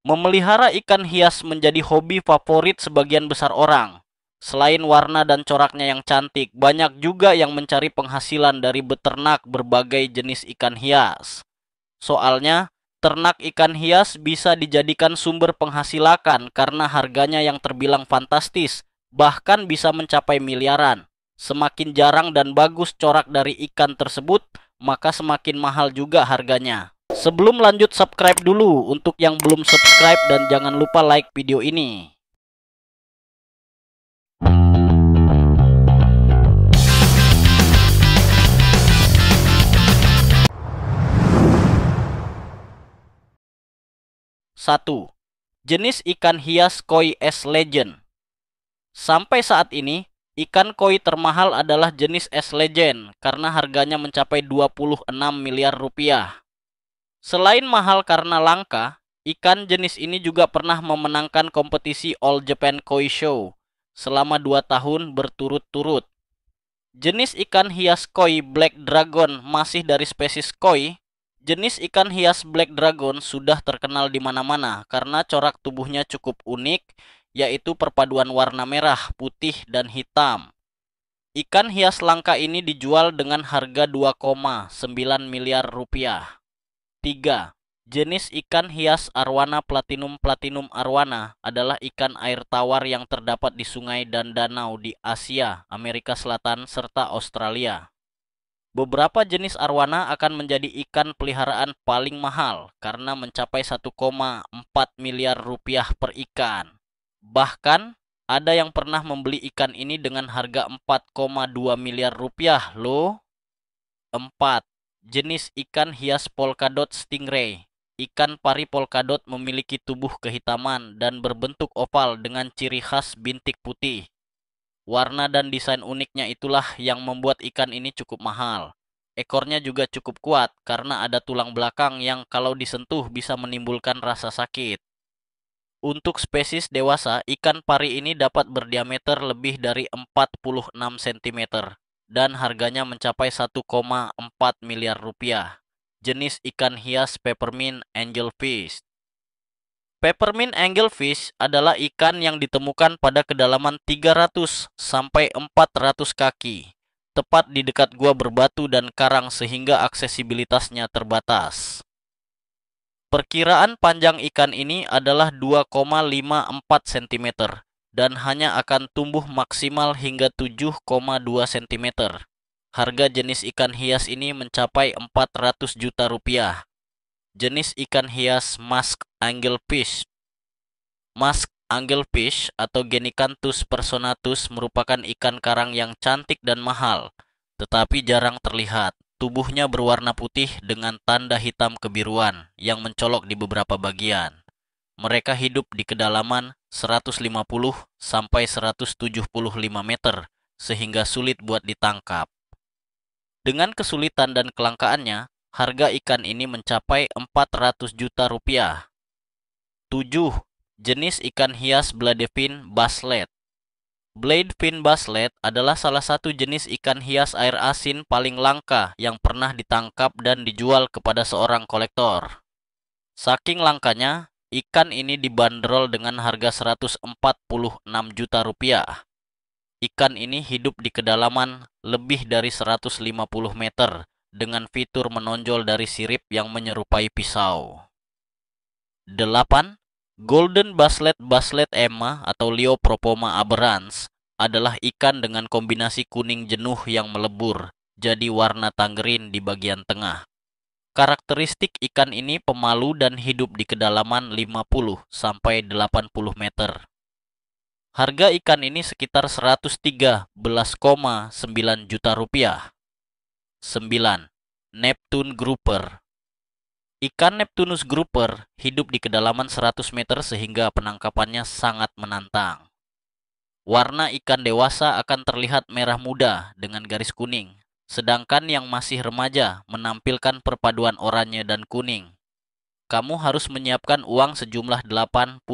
Memelihara ikan hias menjadi hobi favorit sebagian besar orang. Selain warna dan coraknya yang cantik, banyak juga yang mencari penghasilan dari beternak berbagai jenis ikan hias. Soalnya, ternak ikan hias bisa dijadikan sumber penghasilan karena harganya yang terbilang fantastis, bahkan bisa mencapai miliaran. Semakin jarang dan bagus corak dari ikan tersebut, maka semakin mahal juga harganya. Sebelum lanjut, subscribe dulu untuk yang belum subscribe dan jangan lupa like video ini. Satu. Jenis ikan hias koi S Legend. Sampai saat ini, ikan koi termahal adalah jenis S Legend karena harganya mencapai 26 miliar rupiah. Selain mahal karena langka, ikan jenis ini juga pernah memenangkan kompetisi All Japan Koi Show selama 2 tahun berturut-turut. Jenis ikan hias koi Black Dragon masih dari spesies koi. Jenis ikan hias Black Dragon sudah terkenal di mana-mana karena corak tubuhnya cukup unik, yaitu perpaduan warna merah, putih, dan hitam. Ikan hias langka ini dijual dengan harga 2,9 miliar rupiah. 3. Jenis ikan hias arwana platinum. Platinum arwana adalah ikan air tawar yang terdapat di sungai dan danau di Asia, Amerika Selatan, serta Australia. Beberapa jenis arwana akan menjadi ikan peliharaan paling mahal karena mencapai 1,4 miliar rupiah per ikan. Bahkan, ada yang pernah membeli ikan ini dengan harga 4,2 miliar rupiah loh. 4. Jenis ikan hias polkadot stingray. Ikan pari polkadot memiliki tubuh kehitaman dan berbentuk oval dengan ciri khas bintik putih. Warna dan desain uniknya itulah yang membuat ikan ini cukup mahal. Ekornya juga cukup kuat karena ada tulang belakang yang kalau disentuh bisa menimbulkan rasa sakit. Untuk spesies dewasa, ikan pari ini dapat berdiameter lebih dari 46 cm dan harganya mencapai 1,4 miliar rupiah. Jenis ikan hias peppermint angelfish. Peppermint angelfish adalah ikan yang ditemukan pada kedalaman 300 sampai 400 kaki, tepat di dekat gua berbatu dan karang sehingga aksesibilitasnya terbatas. Perkiraan panjang ikan ini adalah 2,54 cm dan hanya akan tumbuh maksimal hingga 7,2 cm. Harga jenis ikan hias ini mencapai 400 juta rupiah. Jenis ikan hias musk anglefish. Musk anglefish atau Genicanthus personatus merupakan ikan karang yang cantik dan mahal, tetapi jarang terlihat. Tubuhnya berwarna putih dengan tanda hitam kebiruan yang mencolok di beberapa bagian. Mereka hidup di kedalaman 150 sampai 175 meter sehingga sulit buat ditangkap. Dengan kesulitan dan kelangkaannya, harga ikan ini mencapai 400 juta rupiah. 7. Jenis ikan hias bladefin basslet. Bladefin basslet adalah salah satu jenis ikan hias air asin paling langka yang pernah ditangkap dan dijual kepada seorang kolektor. Saking langkanya, ikan ini dibanderol dengan harga 146 juta rupiah. Ikan ini hidup di kedalaman lebih dari 150 meter dengan fitur menonjol dari sirip yang menyerupai pisau. 8. Golden Basslet Basslet Emma atau Leopropoma aberrans adalah ikan dengan kombinasi kuning jenuh yang melebur, jadi warna tanggerin di bagian tengah. Karakteristik ikan ini pemalu dan hidup di kedalaman 50 sampai 80 meter. Harga ikan ini sekitar 113,9 juta rupiah. 9. Neptune Grouper. Ikan Neptunus grouper hidup di kedalaman 100 meter sehingga penangkapannya sangat menantang. Warna ikan dewasa akan terlihat merah muda dengan garis kuning, sedangkan yang masih remaja menampilkan perpaduan oranye dan kuning. Kamu harus menyiapkan uang sejumlah 85,4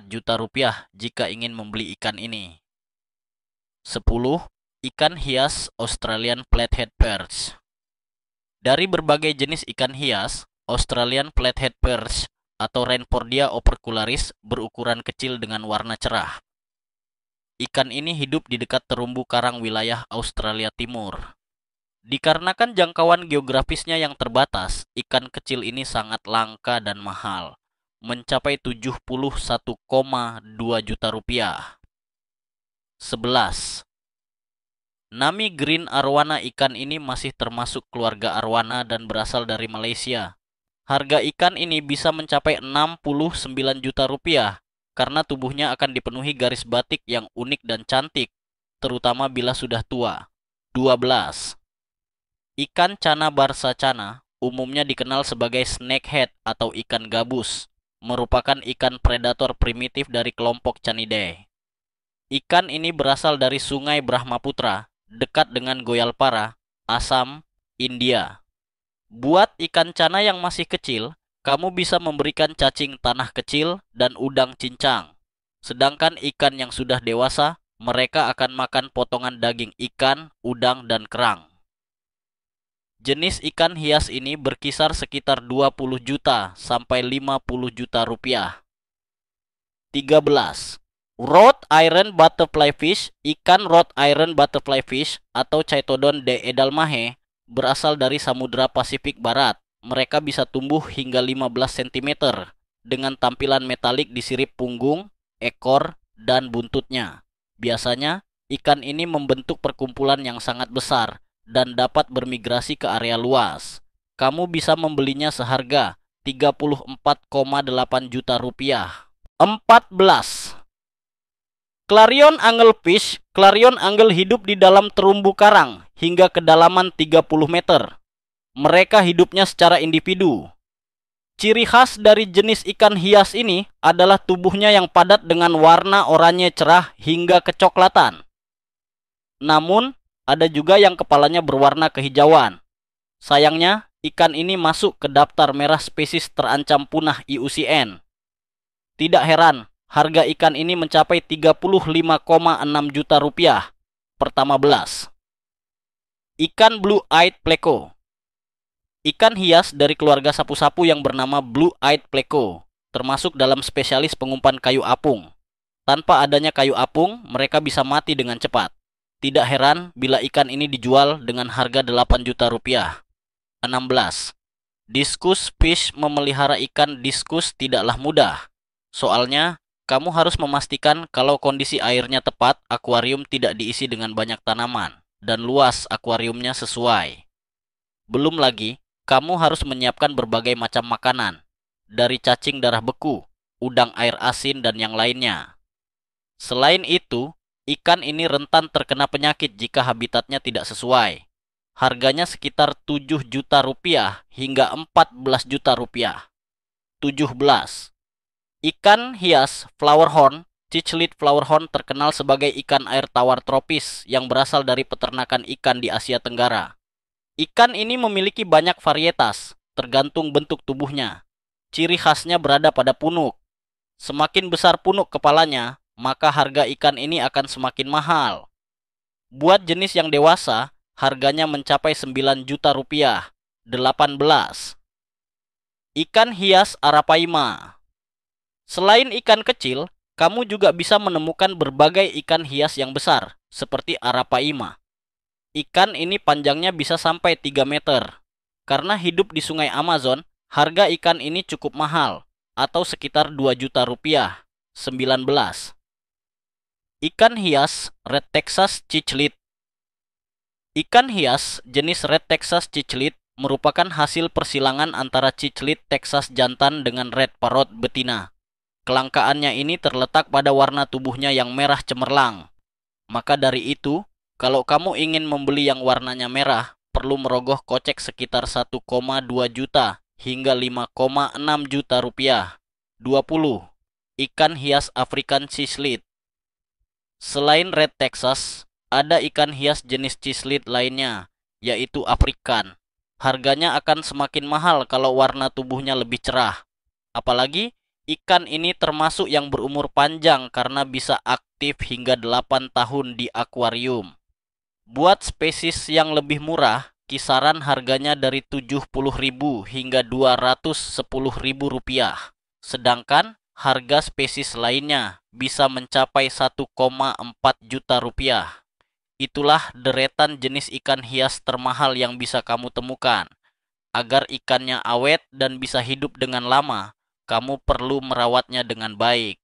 juta rupiah jika ingin membeli ikan ini. 10. Ikan hias Australian Flathead Perch. Dari berbagai jenis ikan hias, Australian Flathead Perch atau Reinfordia opercularis berukuran kecil dengan warna cerah. Ikan ini hidup di dekat terumbu karang wilayah Australia Timur. Dikarenakan jangkauan geografisnya yang terbatas, ikan kecil ini sangat langka dan mahal, mencapai 71,2 juta rupiah. 11. Nami green arwana. Ikan ini masih termasuk keluarga arwana dan berasal dari Malaysia. Harga ikan ini bisa mencapai 69 juta rupiah karena tubuhnya akan dipenuhi garis batik yang unik dan cantik, terutama bila sudah tua. 12. Ikan cana barsacana umumnya dikenal sebagai snakehead atau ikan gabus, merupakan ikan predator primitif dari kelompok Canidae. Ikan ini berasal dari Sungai Brahmaputra, dekat dengan Goyalpara, Assam, India. Buat ikan cana yang masih kecil, kamu bisa memberikan cacing tanah kecil dan udang cincang. Sedangkan ikan yang sudah dewasa, mereka akan makan potongan daging ikan, udang, dan kerang. Jenis ikan hias ini berkisar sekitar 20 juta sampai 50 juta rupiah. 13. Rhode Iron Butterfly Fish. Ikan Rhode Iron Butterfly Fish atau Chaetodon deedalmahe berasal dari Samudra Pasifik Barat. Mereka bisa tumbuh hingga 15 cm dengan tampilan metalik di sirip punggung, ekor, dan buntutnya. Biasanya, ikan ini membentuk perkumpulan yang sangat besar dan dapat bermigrasi ke area luas. Kamu bisa membelinya seharga 34,8 juta rupiah. 14. Clarion Anglefish. Clarion angle hidup di dalam terumbu karang hingga kedalaman 30 meter. Mereka hidupnya secara individu. Ciri khas dari jenis ikan hias ini adalah tubuhnya yang padat dengan warna oranye cerah hingga kecoklatan. Namun, ada juga yang kepalanya berwarna kehijauan. Sayangnya, ikan ini masuk ke daftar merah spesies terancam punah IUCN. Tidak heran, harga ikan ini mencapai 35,6 juta rupiah per 15. Ikan Blue-eyed Pleco. Ikan hias dari keluarga sapu-sapu yang bernama Blue-eyed Pleco, termasuk dalam spesialis pengumpan kayu apung. Tanpa adanya kayu apung, mereka bisa mati dengan cepat. Tidak heran bila ikan ini dijual dengan harga 8 juta rupiah. 16. Discus fish. Memelihara ikan discus tidaklah mudah. Soalnya, kamu harus memastikan kalau kondisi airnya tepat, akuarium tidak diisi dengan banyak tanaman, dan luas akuariumnya sesuai. Belum lagi, kamu harus menyiapkan berbagai macam makanan, dari cacing darah beku, udang air asin, dan yang lainnya. Selain itu, ikan ini rentan terkena penyakit jika habitatnya tidak sesuai. Harganya sekitar 7 juta rupiah hingga 14 juta rupiah. 17. Ikan hias flowerhorn. Cichlid flowerhorn terkenal sebagai ikan air tawar tropis yang berasal dari peternakan ikan di Asia Tenggara. Ikan ini memiliki banyak varietas, tergantung bentuk tubuhnya. Ciri khasnya berada pada punuk. Semakin besar punuk kepalanya, maka harga ikan ini akan semakin mahal. Buat jenis yang dewasa, harganya mencapai 9 juta rupiah. 18. Ikan hias arapaima. Selain ikan kecil, kamu juga bisa menemukan berbagai ikan hias yang besar, seperti arapaima. Ikan ini panjangnya bisa sampai 3 meter. Karena hidup di sungai Amazon, harga ikan ini cukup mahal, atau sekitar 2 juta rupiah. 19. Ikan hias Red Texas Cichlid. Ikan hias jenis Red Texas Cichlid merupakan hasil persilangan antara cichlid Texas jantan dengan red parrot betina. Kelangkaannya ini terletak pada warna tubuhnya yang merah cemerlang. Maka dari itu, kalau kamu ingin membeli yang warnanya merah, perlu merogoh kocek sekitar 1,2 juta hingga 5,6 juta rupiah. 20. Ikan hias African Cichlid. Selain Red Texas, ada ikan hias jenis cichlid lainnya, yaitu African. Harganya akan semakin mahal kalau warna tubuhnya lebih cerah. Apalagi, ikan ini termasuk yang berumur panjang karena bisa aktif hingga 8 tahun di akuarium. Buat spesies yang lebih murah, kisaran harganya dari 70.000 hingga 210.000 rupiah. Sedangkan harga spesies lainnya bisa mencapai 1,4 juta rupiah. Itulah deretan jenis ikan hias termahal yang bisa kamu temukan. Agar ikannya awet dan bisa hidup dengan lama, kamu perlu merawatnya dengan baik.